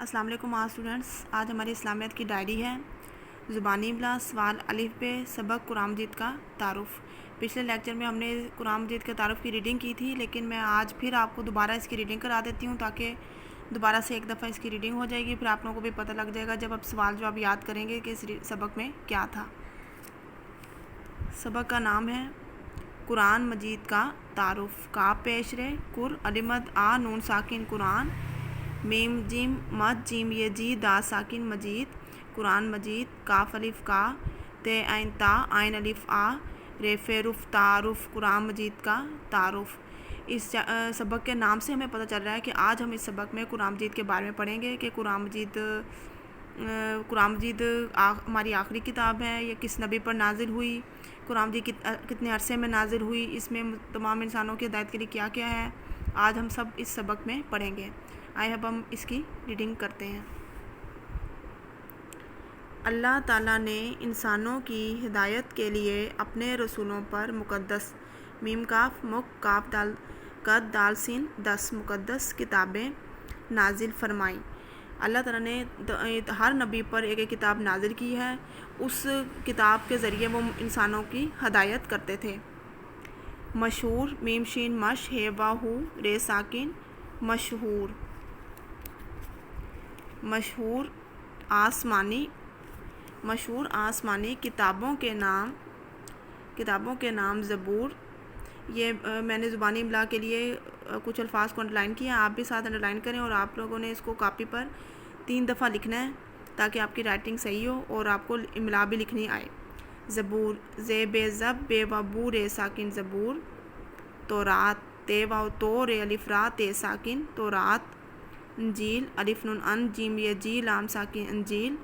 السلام علیکم اسٹوڈنٹس، آج ہماری اسلامیت کی ڈائری ہے۔ زبانی املا سوال الف ب سبق قرآن مجید کا تعارف۔ پچھلے لیکچر میں ہم نے قرآن مجید کے تعارف کی ریڈنگ کی تھی، لیکن میں آج پھر آپ کو دوبارہ اس کی ریڈنگ کرا دیتی ہوں تاکہ دوبارہ سے ایک دفعہ اس کی ریڈنگ ہو جائے گی، پھر آپ لوگوں کو بھی پتہ لگ جائے گا جب آپ سوال جواب یاد کریں گے کہ اس سبق میں کیا تھا۔ سبق کا نام ہے قرآن مجید کا تعارف۔ کاف پیش رے کر علمت آ نون ساکن قرآن میم جیم مد جیم یہ جی دا ساکن مجید قرآن مجید کاف الف کا تے عین تا عین الف آ رے فے رف تعارف قرآن مجید کا تعارف۔ اس سبق کے نام سے ہمیں پتہ چل رہا ہے کہ آج ہم اس سبق میں قرآن مجید کے بارے میں پڑھیں گے کہ قرآن مجید ہماری آخری کتاب ہے، یہ کس نبی پر نازل ہوئی، قرآن مجید کتنے عرصے میں نازل ہوئی، اس میں تمام انسانوں کی ہدایت کے لیے کیا کیا ہے، آج ہم سب اس سبق میں پڑھیں گے۔ آئے اب ہم اس کی ریڈنگ کرتے ہیں۔ اللہ تعالیٰ نے انسانوں کی ہدایت کے لیے اپنے رسولوں پر مقدس میم کاف مک کاف دال قد دال سین 10 مقدس کتابیں نازل فرمائیں۔ اللہ تعالیٰ نے ہر نبی پر ایک ایک کتاب نازل کی ہے، اس کتاب کے ذریعے وہ انسانوں کی ہدایت کرتے تھے۔ مشہور میم شین مش ہے وا ہو رے ساکن مشہور مشہور آسمانی کتابوں کے نام زبور۔ یہ میں نے زبانی املا کے لیے کچھ الفاظ کو انڈرلائن کیا، آپ بھی ساتھ انڈرلائن کریں اور آپ لوگوں نے اس کو کاپی پر 3 دفعہ لکھنا ہے تاکہ آپ کی رائٹنگ صحیح ہو اور آپ کو املا بھی لکھنی آئے۔ زبور زے بے زب بے و بو رے ساکن زبور تورات تے و تو رے الف را تے ساکن تورات انجیل الف نون ان جیم یہ جی لام ساکن انجیل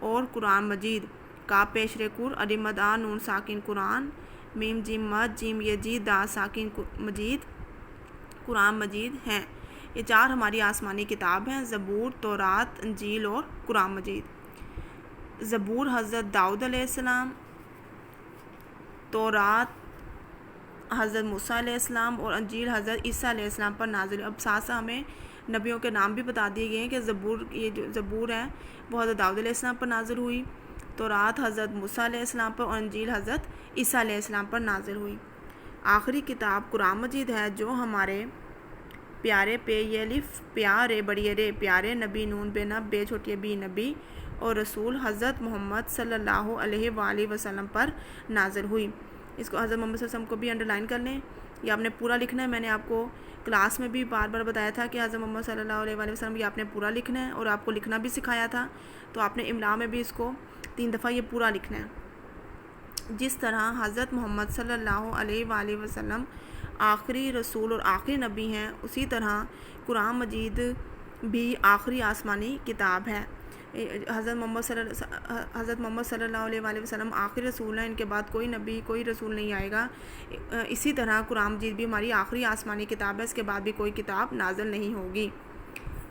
اور قرآن مجید کاف پیش رے کر الف مد آ نون ساکن قرآن میم جیم مد جیم یہ جی دا ساکن مجید قرآن مجید ہیں۔ یہ 4 ہماری آسمانی کتاب ہیں، زبور، تورات، انجیل اور قرآن مجید۔ زبور حضرت داؤد علیہ السلام، تورات حضرت موسیٰ علیہ السلام اور انجیل حضرت عیسیٰ علیہ السلام پر نازل۔ اب ساتھ ساتھ ہمیں نبیوں کے نام بھی بتا دیے گئے ہیں کہ یہ جو زبور ہے وہ حضرت داؤد علیہ السلام پر نازل ہوئی، تورات حضرت موسیٰ علیہ السلام پر اور انجیل حضرت عیسیٰ علیہ السلام پر نازل ہوئی۔ آخری کتاب قرآن مجید ہے جو ہمارے پیارے پے یہ الف پیارے بڑی رے پیارے نبی نون بے نب بے چھوٹی بی نبی اور رسول حضرت محمد صلی اللہ علیہ وآلہ وسلم پر نازل ہوئی۔ اس کو حضرت محمد صلی اللہ علیہ وسلم کو بھی انڈرلائن کر لیں، یہ آپ نے پورا لکھنا ہے۔ میں نے آپ کو کلاس میں بھی بار بار بتایا تھا کہ حضرت محمد صلی اللہ علیہ وآلہ وسلم یہ آپ نے پورا لکھنا ہے اور آپ کو لکھنا بھی سکھایا تھا، تو آپ نے املا میں بھی اس کو 3 دفعہ یہ پورا لکھنا ہے۔ جس طرح حضرت محمد صلی اللہ علیہ وآلہ وسلم آخری رسول اور آخری نبی ہیں، اسی طرح قرآن مجید بھی آخری آسمانی کتاب ہے۔ حضرت محمد صلی اللہ علیہ وآلہ وسلم آخری رسول ہیں، ان کے بعد کوئی نبی کوئی رسول نہیں آئے گا۔ اسی طرح قرآن مجید بھی ہماری آخری آسمانی کتاب ہے، اس کے بعد بھی کوئی کتاب نازل نہیں ہوگی۔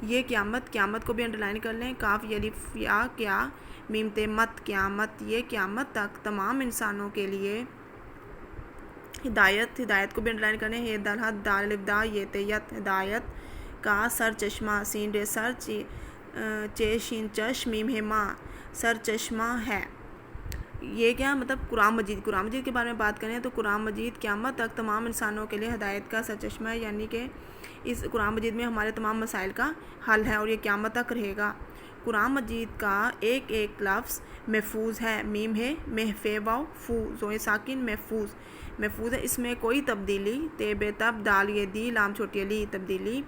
یہ قیامت کو بھی انڈرلائن کر لیں، کاف یہ الف یا کیا میم تے مت قیامت، یہ قیامت تک تمام انسانوں کے لیے ہدایت کو بھی انڈرلائن کریں، ہے دال حد دال الف دا یہ تے یت ہدایت کا سر چشمہ سین رے سر چے شین چش میم ہے ماں سر چشمہ ہے۔ یہ کیا مطلب قرآن مجید کے بارے میں بات کریں تو قرآن مجید قیامت تک تمام انسانوں کے لیے ہدایت کا سر چشمہ ہے، یعنی کہ اس قرآن مجید میں ہمارے تمام مسائل کا حل ہے اور یہ قیامت تک رہے گا۔ قرآن مجید کا ایک ایک لفظ محفوظ ہے، میم ہے محفے و فو زوئے ساکن محفوظ ہے، اس میں کوئی تبدیلی تے بے تب دال یہ دی لام چھوٹی لی تبدیلی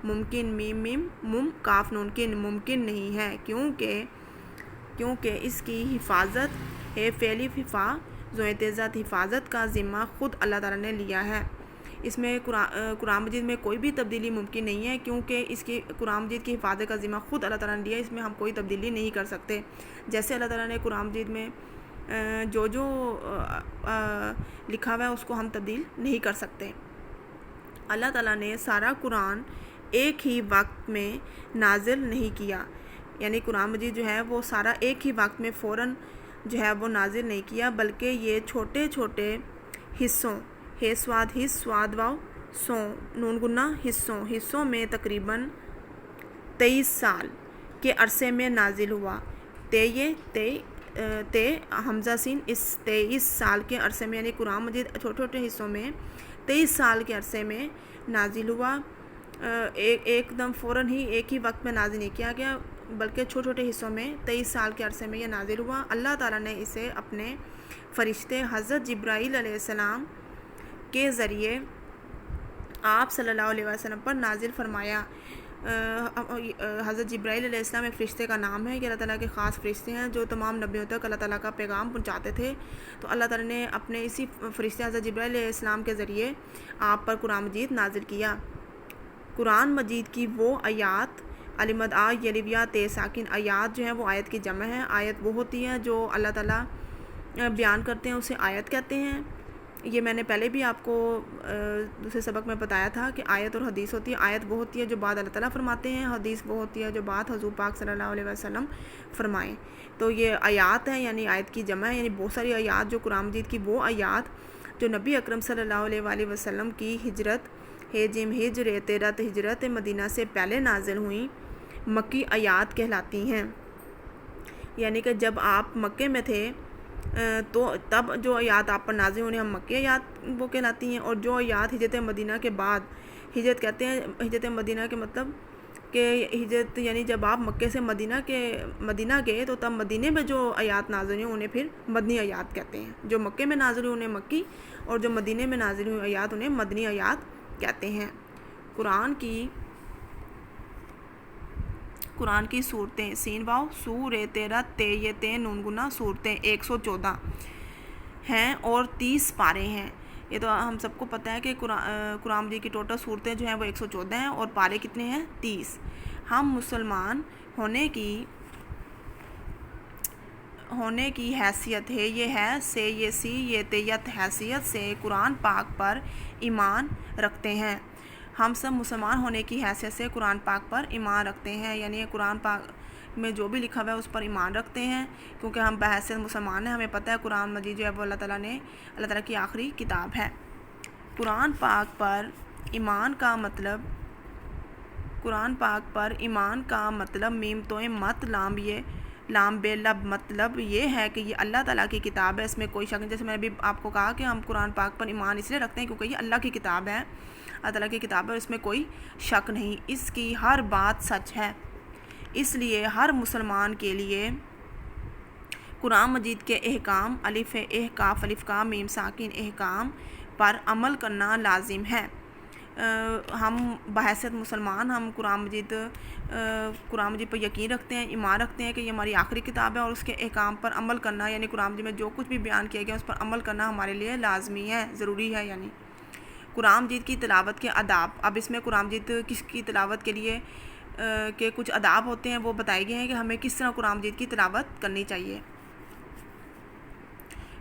ممکن میم مم کاف نون کن ممکن نہیں ہے، کیونکہ اس کی حفاظت ہے فعلی حفا زوئے تیزت حفاظت کا ذمہ خود اللہ تعالیٰ نے لیا ہے۔ اس میں قرآن مجید میں کوئی بھی تبدیلی ممکن نہیں ہے، کیونکہ اس کی قرآن مجید کی حفاظت کا ذمہ خود اللہ تعالیٰ نے لیا ہے، اس میں ہم کوئی تبدیلی نہیں کر سکتے۔ جیسے اللہ تعالیٰ نے قرآن مجید میں جو لکھا ہوا ہے اس کو ہم تبدیل نہیں کر سکتے۔ اللہ تعالیٰ نے سارا قرآن ایک ہی وقت میں نازل نہیں کیا، یعنی قرآن مجید جو ہے وہ سارا ایک ہی وقت میں فوراً جو ہے وہ نازل نہیں کیا، بلکہ یہ چھوٹے چھوٹے حصوں ہے سواد حص سواد واو سو نون گنا حصوں میں تقریباً 23 سال کے عرصے میں نازل ہوا۔ تے حمزہ سین، اس 23 سال کے عرصے میں، یعنی قرآن مجید چھوٹے چھوٹے حصوں میں 23 سال کے عرصے میں نازل ہوا۔ ایک دم فوراً ہی ایک ہی وقت میں نازل نہیں کیا گیا، بلکہ چھوٹے چھوٹے حصوں میں 23 سال کے عرصے میں یہ نازل ہوا۔ اللہ تعالیٰ نے اسے اپنے فرشتے حضرت جبرائیل علیہ السلام کے ذریعے آپ صلی اللہ علیہ وسلم پر نازل فرمایا۔ حضرت جبرائیل علیہ السلام ایک فرشتے کا نام ہے، یہ اللہ تعالیٰ کے خاص فرشتے ہیں جو تمام نبیوں تک اللہ تعالیٰ کا پیغام پہنچاتے تھے۔ تو اللہ تعالیٰ نے اپنے اسی فرشتے حضرت جبرائیل علیہ السلام کے ذریعے آپ پر قرآن مجید نازل کیا۔ قرآن مجید کی وہ آیات علمد یلیویا تے ساکن، آیات جو ہیں وہ آیت کی جمع ہے۔ آیت وہ ہوتی ہے جو اللہ تعالیٰ بیان کرتے ہیں، اسے آیت کہتے ہیں۔ یہ میں نے پہلے بھی آپ کو دوسرے سبق میں بتایا تھا کہ آیت اور حدیث ہوتی ہے۔ آیت وہ ہوتی ہے جو بات اللہ تعالیٰ فرماتے ہیں، حدیث وہ ہوتی ہے جو بات حضور پاک صلی اللہ علیہ وسلم فرمائیں۔ تو یہ آیات ہیں، یعنی آیت کی جمع ہے، یعنی بہت ساری آیات جو قرآن مجید کی وہ آیات جو نبی اکرم صلی اللہ علیہ وآلہ وسلم کی ہجرت تیرت ہجرت مدینہ سے پہلے نازل ہوئیں، مکی آیات کہلاتی ہیں۔ یعنی کہ جب آپ مکے میں تھے تو تب جو آیات آپ پر نازل ہونے ہم مکی آیات وہ کہلاتی ہیں، اور جو آیات ہجرت مدینہ کے بعد، ہجرت کہتے ہیں ہجرت مدینہ کے مطلب کہ ہجرت یعنی جب آپ مکے سے مدینہ گئے تو تب مدینے میں جو آیات نازل ہوئی انہیں پھر مدنی آیات کہتے ہیں۔ جو مکے میں نازل ہوئی انہیں مکی، اور جو مدینے میں نازل ہوئی آیات انہیں مدنی آیات کہتے ہیں۔ قرآن کی صورتیں سین واو سور تیرہ تے یہ تے نون گنا صورتیں 114 ہیں اور 30 پارے ہیں۔ یہ تو ہم سب کو پتہ ہے کہ قرآن مجید کی ٹوٹل صورتیں جو ہیں وہ 114 ہیں اور پارے کتنے ہیں 30۔ ہم مسلمان ہونے کی حیثیت ہے، یہ ہے سے یہ سی یہ تیت حیثیت سے قرآن پاک پر ایمان رکھتے ہیں۔ ہم سب مسلمان ہونے کی حیثیت سے قرآن پاک پر ایمان رکھتے ہیں، یعنی قرآن پاک میں جو بھی لکھا ہوا ہے اس پر ایمان رکھتے ہیں، کیونکہ ہم بحیثیت مسلمان ہیں، ہمیں پتہ ہے قرآن مجید جو ہے وہ اللہ تعالیٰ کی آخری کتاب ہے۔ قرآن پاک پر ایمان کا مطلب میم تو مت لام بے لب، مطلب یہ ہے کہ یہ اللہ تعالیٰ کی کتاب ہے، اس میں کوئی شک نہیں۔ جیسے میں نے ابھی آپ کو کہا کہ ہم قرآن پاک پر ایمان اس لیے رکھتے ہیں کیونکہ یہ اللہ کی کتاب ہے، اللہ تعالیٰ کی کتاب ہے، اور اس میں کوئی شک نہیں، اس کی ہر بات سچ ہے۔ اس لیے ہر مسلمان کے لیے قرآن مجید کے احکام الف کاف الف کا میم ساکن احکام پر عمل کرنا لازم ہے۔ ہم بحیثیت مسلمان ہم قرآن مجید پر یقین رکھتے ہیں، ایمان رکھتے ہیں کہ یہ ہماری آخری کتاب ہے، اور اس کے احکام پر عمل کرنا یعنی قرآن مجید میں جو کچھ بھی بیان کیا گیا اس پر عمل کرنا ہمارے لیے لازمی ہے، ضروری ہے۔ یعنی قرآن مجید کی تلاوت کے آداب، اب اس میں قرآن مجید کس کی تلاوت کے لیے کے کچھ آداب ہوتے ہیں وہ بتائے گئے ہیں کہ ہمیں کس طرح قرآن مجید کی تلاوت کرنی چاہیے۔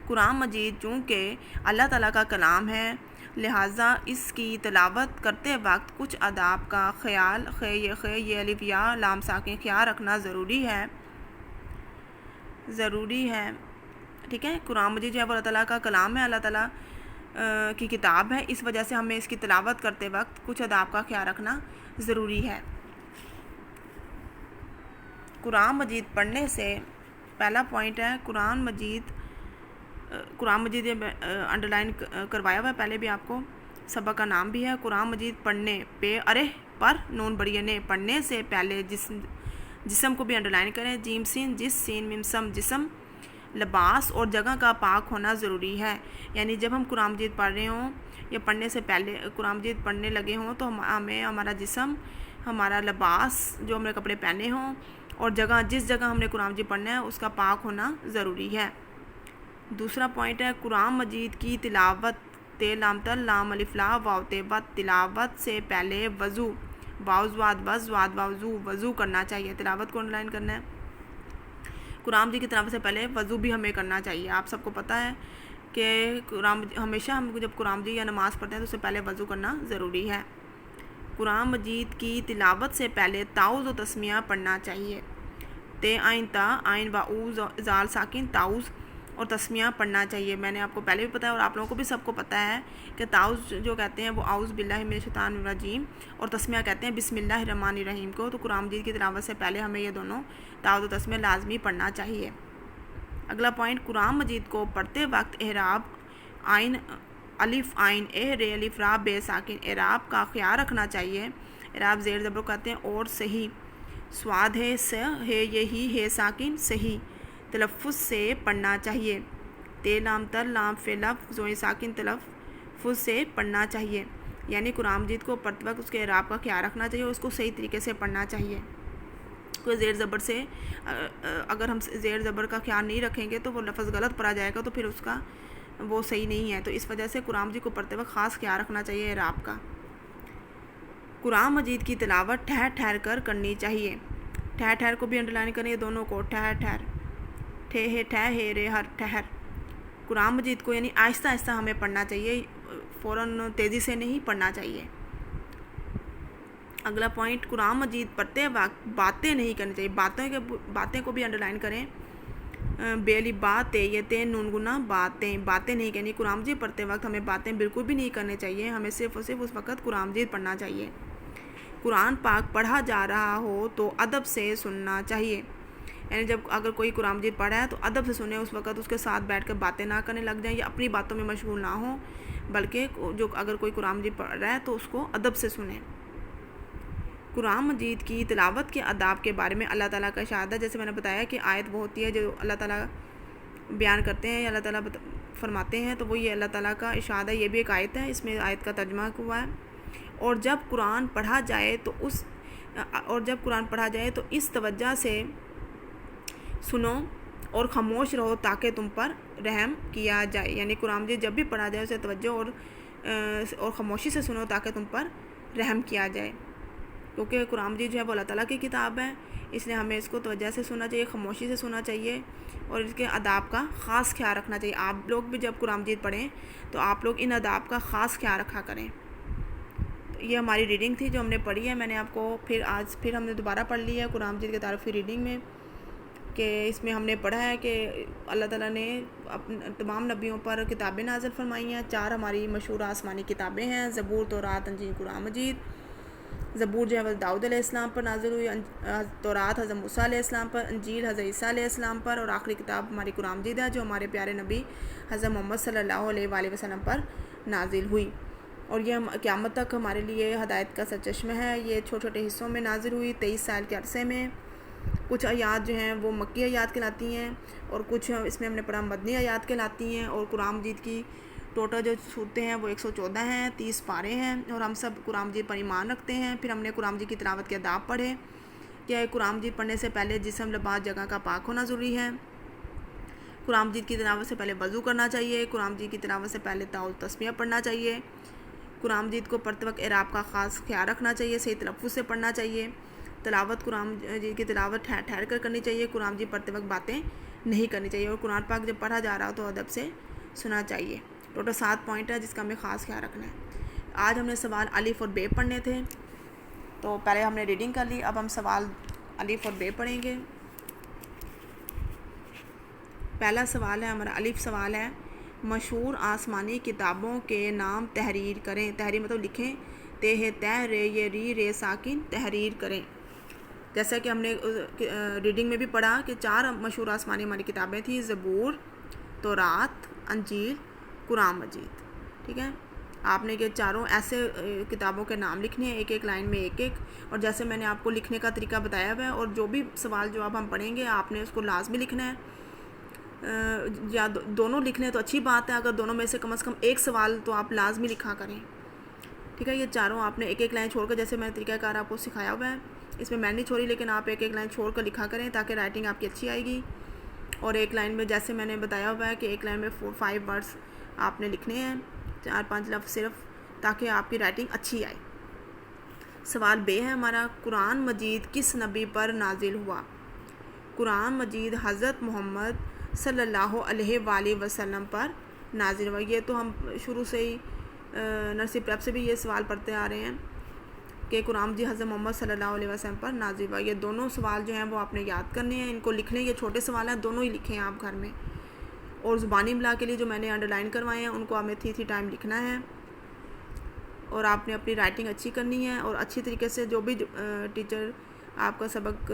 قرآن مجید چونکہ اللہ تعالیٰ کا کلام ہے، لہٰذا اس کی تلاوت کرتے وقت کچھ آداب کا خیال یہ الف یا لام ساکن خیال رکھنا ضروری ہے۔ ٹھیک ہے، قرآن مجید جو ہے وہ اللہ تعالیٰ کا کلام ہے، اللہ تعالیٰ کی کتاب ہے، اس وجہ سے ہمیں اس کی تلاوت کرتے وقت کچھ آداب کا خیال رکھنا ضروری ہے۔ قرآن مجید پڑھنے سے پہلا پوائنٹ ہے قرآن مجید انڈرلائن کروایا ہوا ہے، پہلے بھی آپ کو سبق کا نام بھی ہے۔ قرآن مجید پڑھنے پر نون بڑی نے پڑھنے سے پہلے جسم کو بھی انڈرلائن کریں، جیم سین جس سین میم سم جسم لباس اور جگہ کا پاک ہونا ضروری ہے۔ یعنی جب ہم قرآن مجید پڑھ رہے ہوں یا پڑھنے سے پہلے قرآن مجید پڑھنے لگے ہوں تو ہمیں ہمارا جسم، ہمارا لباس جو ہم نے کپڑے پہنے ہوں اور جس جگہ ہم نے قرآن مجید پڑھنا ہے اس کا پاک ہونا ضروری ہے۔ دوسرا پوائنٹ ہے قرآن مجید کی تلاوت تے لام تل لام الف لا واو تے بت، تلاوت سے پہلے وضو وضو کرنا چاہیے، تلاوت کو انڈرلائن کرنا ہے۔ قرآن مجید کی تلاوت سے پہلے وضو بھی ہمیں کرنا چاہیے۔ آپ سب کو پتہ ہے کہ ہمیشہ ہم جب قرآن مجید یا نماز پڑھتے ہیں تو اس سے پہلے وضو کرنا ضروری ہے۔ قرآن مجید کی تلاوت سے پہلے تعوذ و تسمیہ پڑھنا چاہیے، تے آئین تا آئین و او زال ساکن تعوذ، اور تسمیہ پڑھنا چاہیے. میں نے آپ کو پہلے بھی پتہ ہے اور آپ لوگوں کو بھی سب کو پتہ ہے کہ تعوذ جو کہتے ہیں وہ اعوذ باللہ من الشیطان الرجیم اور تسمیہ کہتے ہیں بسم اللہ الرحمن الرحیم کو. تو قرآن مجید کی تلاوت سے پہلے ہمیں یہ دونوں تعوذ و تسمیہ لازمی پڑھنا چاہیے. اگلا پوائنٹ، قرآن مجید کو پڑھتے وقت اعراب آئین الف عین اے رے الف را بے ساکن اعراب کا خیال رکھنا چاہیے. اعراب زیر زبر کہتے ہیں اور صحیح سواد ہے س ہے یہی ہے ساکن صحیح تلفظ سے پڑھنا چاہیے. تے لام تر لام فے لف زوئیں ساکن تلفظ سے پڑھنا چاہیے. یعنی قرآن مجید کو پڑھتے وقت اس کے اعراب کا خیال رکھنا چاہیے اور اس کو صحیح طریقے سے پڑھنا چاہیے. کوئی زیر زبر سے اگر ہم زیر زبر کا خیال نہیں رکھیں گے تو وہ لفظ غلط پڑھا جائے گا تو پھر اس کا وہ صحیح نہیں ہے. تو اس وجہ سے قرآن مجید کو پڑھتے وقت خاص خیال رکھنا چاہیے اعراب کا. قرآن مجید کی تلاوت ٹھہر ٹھہر کر کرنی چاہیے. ٹھہر ٹھہر کو بھی انڈرلائن کریں، یہ دونوں کو ٹھہر ٹھہر ٹھے ہے ٹھہ ہے رے ہر ٹھہر. قرآن مجید کو یعنی آہستہ آہستہ ہمیں پڑھنا چاہیے، فوراً تیزی سے نہیں پڑھنا چاہیے. اگلا پوائنٹ، قرآن مجید پڑھتے وقت باتیں نہیں کرنی چاہیے. باتیں کو بھی انڈرلائن کریں. بے علی باتیں یہ تے نون گنا باتیں نہیں کہنی. قرآن مجید پڑھتے وقت ہمیں باتیں بالکل بھی نہیں کرنی چاہیے. ہمیں صرف اور صرف اس وقت قرآن مجید پڑھنا چاہیے. قرآن پاک پڑھا جا رہا ہو تو ادب سے سننا چاہیے. یعنی جب اگر کوئی قرآن مجید پڑھ رہا ہے تو ادب سے سنیں، اس وقت اس کے ساتھ بیٹھ کر باتیں نہ کرنے لگ جائیں یا اپنی باتوں میں مشغول نہ ہوں، بلکہ جو اگر کوئی قرآن مجید پڑھ رہا ہے تو اس کو ادب سے سنیں. قرآن مجید کی تلاوت کے آداب کے بارے میں اللہ تعالیٰ کا ارشاد ہے. جیسے میں نے بتایا کہ آیت وہ ہوتی ہے جو اللہ تعالیٰ بیان کرتے ہیں یا اللہ تعالیٰ فرماتے ہیں، تو وہ یہ اللہ تعالیٰ کا ارشاد ہے. یہ بھی ایک آیت ہے، اس میں آیت کا ترجمہ ہوا ہے. اور جب قرآن پڑھا جائے تو اس توجہ سے سنو اور خاموش رہو تاکہ تم پر رحم کیا جائے. یعنی قرآن مجید جب بھی پڑھا جائے اسے توجہ اور خاموشی سے سنو تاکہ تم پر رحم کیا جائے. کیونکہ قرآن مجید جو ہے وہ اللہ تعالیٰ کی کتاب ہے، اس لیے ہمیں اس کو توجہ سے سننا چاہیے، خاموشی سے سننا چاہیے اور اس کے آداب کا خاص خیال رکھنا چاہیے. آپ لوگ بھی جب قرآن مجید پڑھیں تو آپ لوگ ان آداب کا خاص خیال رکھا کریں. یہ ہماری ریڈنگ تھی جو ہم نے پڑھی ہے. میں نے آپ کو پھر ہم نے دوبارہ پڑھ لی ہے قرآن مجید کے تعارفی ریڈنگ میں، کہ اس میں ہم نے پڑھا ہے کہ اللہ تعالیٰ نے تمام نبیوں پر کتابیں نازل فرمائی ہیں. 4 ہماری مشہور آسمانی کتابیں ہیں، زبور، تورات، انجیل، قرآن مجید. زبور جو ہے داؤد علیہ السلام پر نازل ہوئی، تورات حضرت موسیٰ علیہ السلام پر، انجیل حضرت عیسیٰ علیہ السلام پر، اور آخری کتاب ہماری قرآن مجید ہے جو ہمارے پیارے نبی حضرت محمد صلی اللہ علیہ وآلہ وسلم پر نازل ہوئی. اور یہ قیامت تک ہمارے لیے ہدایت کا سرچشمہ ہے. یہ چھوٹے چھوٹے حصوں میں نازل ہوئی 23 سال کے عرصے میں. کچھ آیات جو ہیں وہ مکی آیات کہلاتی ہیں اور کچھ اس میں ہم نے پڑھا مدنی آیات کہلاتی ہیں. اور قرآن مجید کی ٹوٹل جو صورتیں ہیں وہ 114 ہیں، 30 پارے ہیں اور ہم سب قرآن مجید پر ایمان رکھتے ہیں. پھر ہم نے قرآن مجید کی تلاوت کے آداب پڑھے کہ قرآن مجید پڑھنے سے پہلے جسم، لباس، جگہ کا پاک ہونا ضروری ہے. قرآن مجید کی تلاوت سے پہلے وضو کرنا چاہیے. قرآن مجید کی تلاوت سے پہلے تعوذ تسمیہ پڑھنا چاہیے. قرآن مجید کو پڑھتے وقت اعراب کا خاص خیال رکھنا چاہیے، صحیح تلفظ سے پڑھنا چاہیے. تلاوت قرآن مجید کی تلاوت ٹھہر ٹھہر کر کرنی چاہیے. قرآن مجید پڑھتے وقت باتیں نہیں کرنی چاہیے. اور قرآن پاک جب پڑھا جا رہا ہو تو ادب سے سنا چاہیے. ٹوٹل 7 پوائنٹ ہے جس کا ہمیں خاص خیال رکھنا ہے. آج ہم نے سوال الف اور بے پڑھنے تھے، تو پہلے ہم نے ریڈنگ کر لی، اب ہم سوال الف اور بے پڑھیں گے. پہلا سوال ہے ہمارا، الف سوال ہے، مشہور آسمانی کتابوں کے نام تحریر کریں. تحریر مطلب لکھیں. تے ہے تے، رے یہ ری، رے ساکن تحریر کریں. جیسا کہ ہم نے ریڈنگ میں بھی پڑھا کہ 4 مشہور آسمانی ہماری کتابیں تھیں، زبور، تورات، انجیل، قرآن مجید. ٹھیک ہے، آپ نے یہ 4 ایسے کتابوں کے نام لکھنے ہیں، ایک ایک لائن میں ایک ایک. اور جیسے میں نے آپ کو لکھنے کا طریقہ بتایا ہوا ہے، اور جو بھی سوال جواب ہم پڑھیں گے آپ نے اس کو لازمی لکھنا ہے. یا دونوں لکھ لیں تو اچھی بات ہے، اگر دونوں میں سے کم ایک سوال تو آپ لازمی لکھا کریں. ٹھیک ہے، یہ 4 آپ نے ایک ایک لائن چھوڑ کر، جیسے میں طریقہ کار آپ کو سکھایا ہوا ہے اس میں نہیں چھوڑی، لیکن آپ ایک ایک لائن چھوڑ کر لکھا کریں تاکہ رائٹنگ آپ کی اچھی آئے گی. اور ایک لائن میں جیسے میں نے بتایا ہوا ہے کہ ایک لائن میں 4-5 ورڈز آپ نے لکھنے ہیں، 4-5 لفظ صرف، تاکہ آپ کی رائٹنگ اچھی آئے. سوال بے ہے ہمارا، قرآن مجید کس نبی پر نازل ہوا؟ قرآن مجید حضرت محمد صلی اللہ علیہ وآلہ وسلم پر نازل ہوا. یہ تو ہم شروع سے ہی نرسری پریپ سے بھی یہ سوال پڑھتے آ رہے ہیں کہ قرآن مجید حضرت محمد صلی اللہ علیہ وسلم پر نازل ہوا. یہ دونوں سوال جو ہیں وہ آپ نے یاد کرنے ہیں، ان کو لکھ لیں. یہ چھوٹے سوال ہیں، دونوں ہی لکھیں آپ گھر میں. اور زبانی املا کے لیے جو میں نے انڈر لائن کروائے ہیں ان کو آپ نے 3 ٹائم لکھنا ہے، اور آپ نے اپنی رائٹنگ اچھی کرنی ہے، اور اچھی طریقے سے جو بھی ٹیچر آپ کا سبق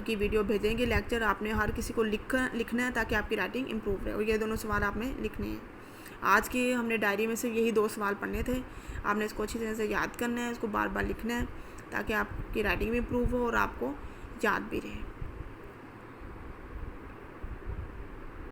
کی ویڈیو بھیجیں گے لیکچر، آپ نے ہر کسی کو لکھنا ہے تاکہ آپ کی رائٹنگ امپروو رہے، اور یہ دونوں سوال آپ نے لکھنے ہیں۔ آج کے ہم نے ڈائری میں سے یہی 2 سوال پڑھنے تھے، آپ نے اس کو اچھی طرح سے یاد کرنا ہے، اس کو بار بار لکھنا ہے تاکہ آپ کی رائٹنگ بھی امپروو ہو اور آپ کو یاد بھی رہے۔